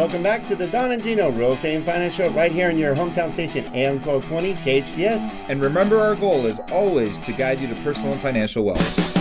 welcome back to the Don and Gino Real Estate and Finance Show right here on your hometown station, AM 1220 KHTS. And remember, our goal is always to guide you to personal and financial wellness.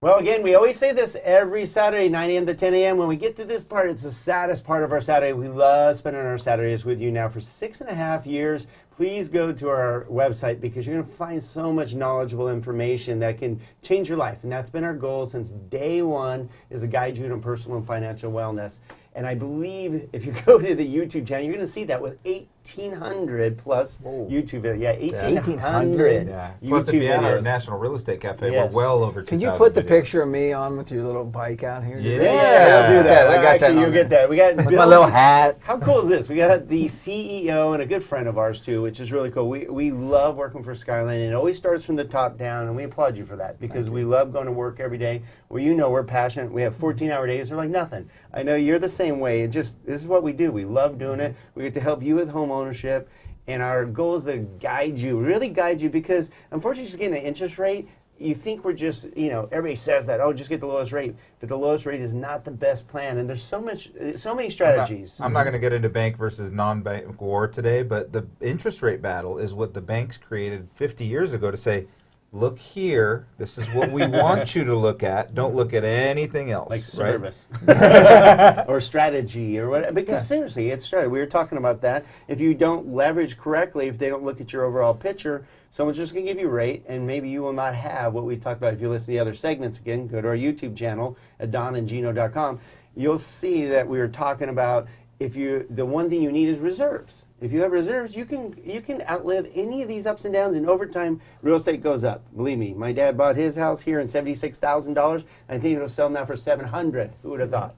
Well, again, we always say this every Saturday, 9 a.m. to 10 a.m. When we get to this part, it's the saddest part of our Saturday. We love spending our Saturdays with you now for 6.5 years. Please go to our website because you're going to find so much knowledgeable information that can change your life. And that's been our goal since day one, is to guide you to personal and financial wellness. And I believe if you go to the YouTube channel, you're going to see that with 1,800 plus YouTube videos. Yeah, 1,800 YouTube Plus, if you add our videos. National Real Estate Cafe, we're well over 2,000 Can you put the videos. picture of me on with your little bike out here? Yeah, we'll do that. I got Actually, that. you'll get that. We got With Bill. my little hat. How cool is this? We got the CEO and a good friend of ours too, which is really cool. We love working for Skyline, and it always starts from the top down, and we applaud you for that because we love going to work every day. Well, you know we're passionate. We have 14-hour days. They're like nothing. I know you're the same way. This is what we do. We love doing it. We get to help you with home ownership, and our goal is to guide you, really guide you, because unfortunately, just getting an interest rate, you think we're just, everybody says that, just get the lowest rate, but the lowest rate is not the best plan, and there's so many strategies. I'm not going to get into bank versus non-bank war today, but the interest rate battle is what the banks created 50 years ago to say, look here, this is what we want you to look at. Don't look at anything else. Like right? service. Or strategy or whatever. Because seriously, it's strategy. We were talking about that. If you don't leverage correctly, if they don't look at your overall picture, someone's just going to give you a rate, and maybe you will not have what we talked about. If you listen to the other segments again, go to our YouTube channel at donandgino.com. You'll see that we were talking about the one thing you need is reserves. If you have reserves, you can outlive any of these ups and downs, and over time, real estate goes up. Believe me, my dad bought his house here in $76,000. I think it'll sell now for $700,000. Who would have thought?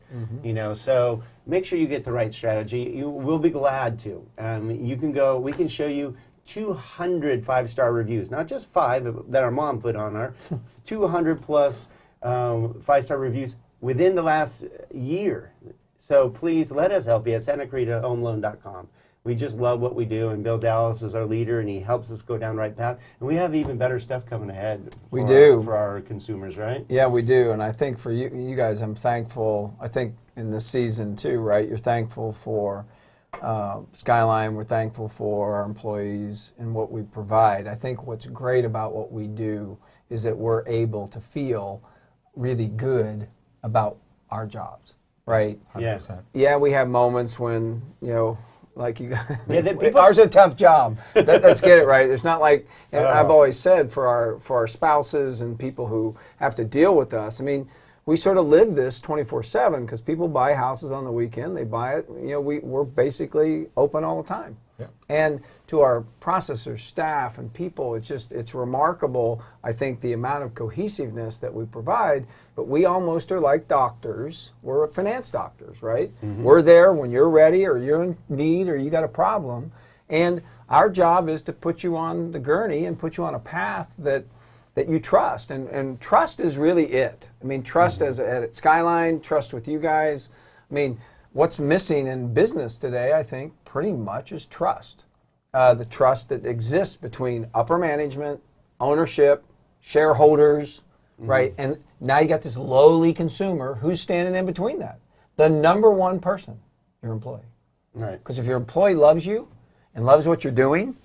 So make sure you get the right strategy. You will be glad to. You can go. We can show you 200 5-star reviews, not just 5 that our mom put on our 200 plus 5-star reviews within the last year. So please let us help you at SantaClaritaHomeLoan.com. We just love what we do, and Bill Dallas is our leader, and he helps us go down the right path. And we have even better stuff coming ahead for our consumers, right? Yeah, we do. And I think for you guys, I'm thankful. I think in this season too, right? You're thankful for Skyline. We're thankful for our employees and what we provide. I think what's great about what we do is that we're able to feel really good about our jobs, right? 100%. Yeah, we have moments when, like you guys, ours is a tough job. Let's get it right. It's not like, and I've always said for our spouses and people who have to deal with us, I mean, we sort of live this 24/7 because people buy houses on the weekend. They buy it. We're basically open all the time. Yeah. And to our processors, staff, and people, it's remarkable, I think, the amount of cohesiveness that we provide. But we almost are like doctors. We're finance doctors, right? Mm-hmm. We're there when you're ready or you're in need or you got a problem. And our job is to put you on the gurney and put you on a path that you trust. And trust is really it. I mean, trust at Skyline, trust with you guys. I mean, what's missing in business today, I think, pretty much is trust. The trust that exists between upper management, ownership, shareholders, right? And now you got this lowly consumer who's standing in between that. The number one person, your employee. Right. Because if your employee loves you and loves what you're doing,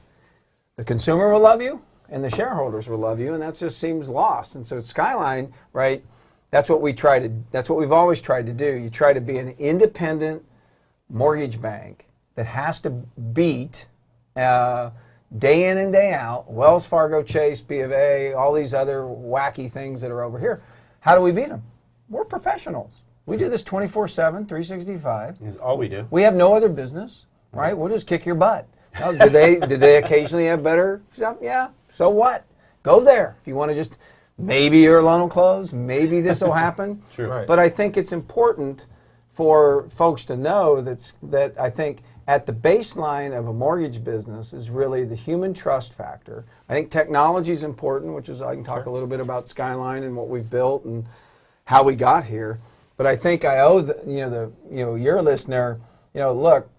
the consumer will love you and the shareholders will love you, and that just seems lost. And so at Skyline, right, that's what we've always tried to do. You try to be an independent mortgage bank that has to beat day in and day out Wells Fargo, Chase, B of A, all these other wacky things that are over here. How do we beat them? We're professionals. We do this 24/7, 365. Is all we do. We have no other business, right? We'll just kick your butt. Now, do they occasionally have better stuff? Yeah. So what? Go there. If you want to just, maybe your loan will close, maybe this will happen. Sure. Right. But I think it's important for folks to know that I think at the baseline of a mortgage business is really the human trust factor. I think technology is important, which is, I can talk a little bit about Skyline and what we've built and how we got here. But I think I owe your listener, look,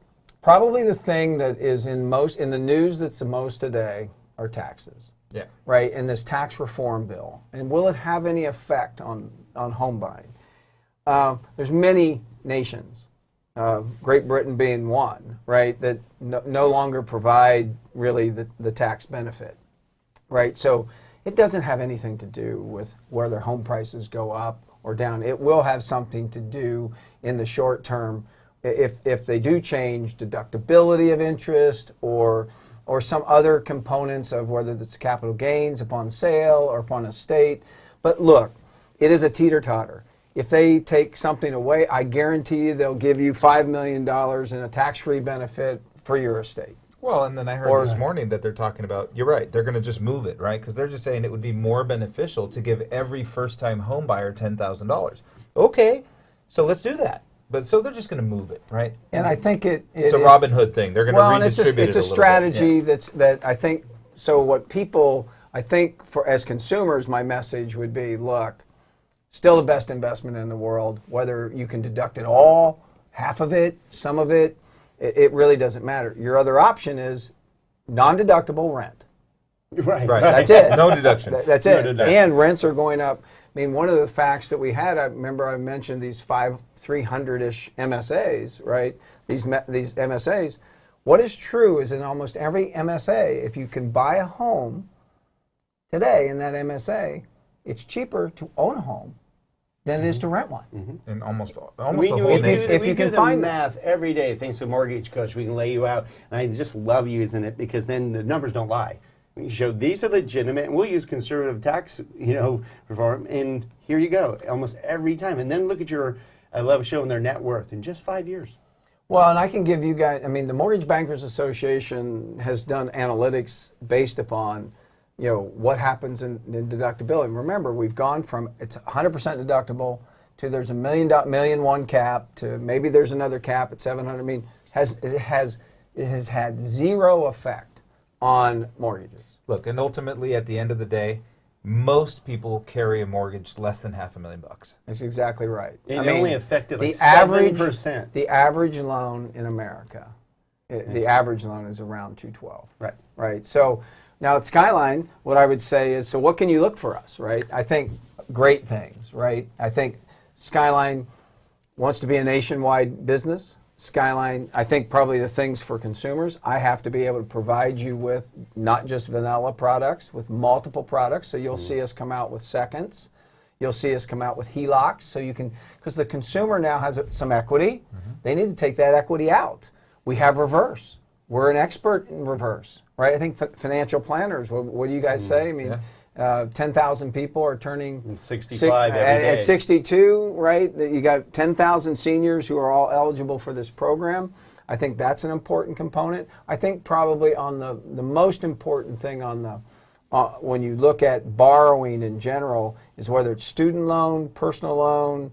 probably the thing that is in the news that's the most today are taxes. Yeah. Right, in this tax reform bill. And will it have any effect on home buying? There's many nations, Great Britain being one, right, that no longer provide really the tax benefit, right? So it doesn't have anything to do with whether home prices go up or down. It will have something to do in the short term if they do change deductibility of interest or some other components of whether it's capital gains upon sale or upon estate. But look, it is a teeter-totter. If they take something away, I guarantee you they'll give you $5 million in a tax-free benefit for your estate. Well, and then I heard this morning that they're talking about, you're right, they're going to just move it, right? Because they're just saying it would be more beneficial to give every first-time home buyer $10,000. Okay, so let's do that. But so they're just going to move it, right? And I think it's a Robin Hood thing. They're going to redistribute it it's a strategy that I think. So what people, I think, for as consumers, my message would be: look, still the best investment in the world. Whether you can deduct it all, half of it, some of it, it really doesn't matter. Your other option is non-deductible rent. Right. That's it. No deduction. That's it. And rents are going up. I mean, one of the facts that we had, I remember I mentioned these 300-ish MSAs, right? These MSAs. What is true is in almost every MSA, if you can buy a home today in that MSA, it's cheaper to own a home than it is to rent one. Mm-hmm. And almost the we whole do, nation. if you can find math every day, thanks to Mortgage Coach, we can lay you out. And I just love using it because then the numbers don't lie. We show these are legitimate, and we'll use conservative tax, reform, and here you go, almost every time. And then look at I love showing their net worth in just 5 years. Well, and I can give you guys, I mean, the Mortgage Bankers Association has done analytics based upon, what happens in deductibility. Remember, we've gone from it's 100% deductible to there's $1 million cap to maybe there's another cap at 700. I mean, it has had zero effect on mortgages. Look, and ultimately, at the end of the day, most people carry a mortgage less than $500,000. That's exactly right. It only affected like 7%. The average loan in America, the average loan is around $212. Right. Right. So now at Skyline, what I would say is, so what can you look for us, right? I think great things, right? I think Skyline wants to be a nationwide business. Skyline, I think probably the things for consumers, I have to be able to provide you with not just vanilla products, with multiple products. So you'll see us come out with seconds. You'll see us come out with HELOCs. So you can, because the consumer now has some equity. They need to take that equity out. We have reverse. We're an expert in reverse, right? I think financial planners, what do you guys say? I mean, 10,000 people are turning 65 every day. At 62, right? You got 10,000 seniors who are all eligible for this program. I think that's an important component. I think probably on the most important thing on the when you look at borrowing in general is whether it's student loan, personal loan,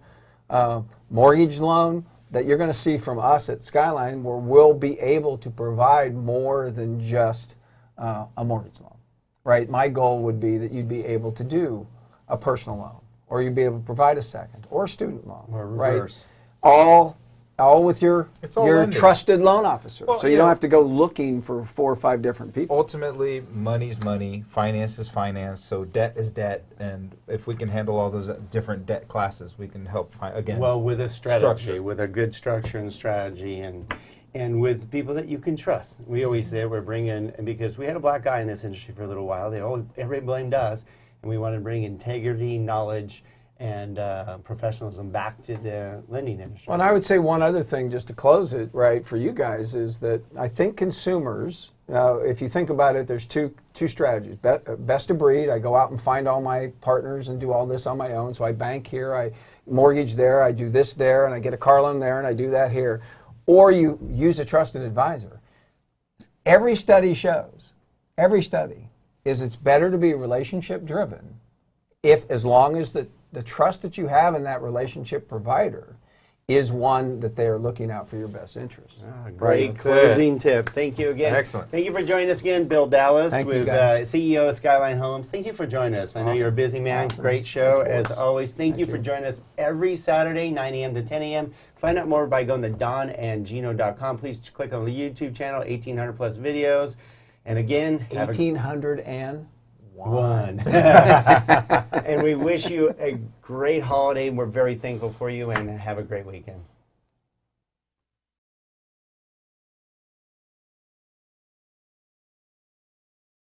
mortgage loan, that you're going to see from us at Skyline where we'll be able to provide more than just a mortgage loan. Right, my goal would be that you'd be able to do a personal loan, or you'd be able to provide a second, or a student loan, or reverse. Right? All with your lending. Trusted loan officer. Well, so you don't have to go looking for 4 or 5 different people. Ultimately, money's money, finance is finance, so debt is debt, and if we can handle all those different debt classes, we can help again. Well, with a strategy, structure. with a good structure and strategy, and with people that you can trust. We always say we're bringing, because we had a black guy in this industry for a little while. Everybody blamed us, and we want to bring integrity, knowledge, and professionalism back to the lending industry. Well, and I would say one other thing, just to close it, right, for you guys, is that I think consumers, if you think about it, there's two strategies. Best of breed, I go out and find all my partners and do all this on my own. So I bank here, I mortgage there, I do this there, and I get a car loan there, and I do that here. Or you use a trusted advisor. Every study shows, is it's better to be relationship driven as long as the trust that you have in that relationship provider is one that they are looking out for your best interest. Great Right. closing tip. Thank you again. Excellent. Thank you for joining us again, Bill Dallas, Thank you, with guys. CEO of Skyline Homes. Thank you for joining us. I know you're a busy man. Awesome. Great show, Of as course. always. Thank you Thank for you. joining us every Saturday, 9 a.m. to 10 a.m. Find out more by going to donandgino.com. Please click on the YouTube channel, 1,800 plus videos. And again, have a 1801. one. And we wish you a great holiday. We're very thankful for you, and have a great weekend.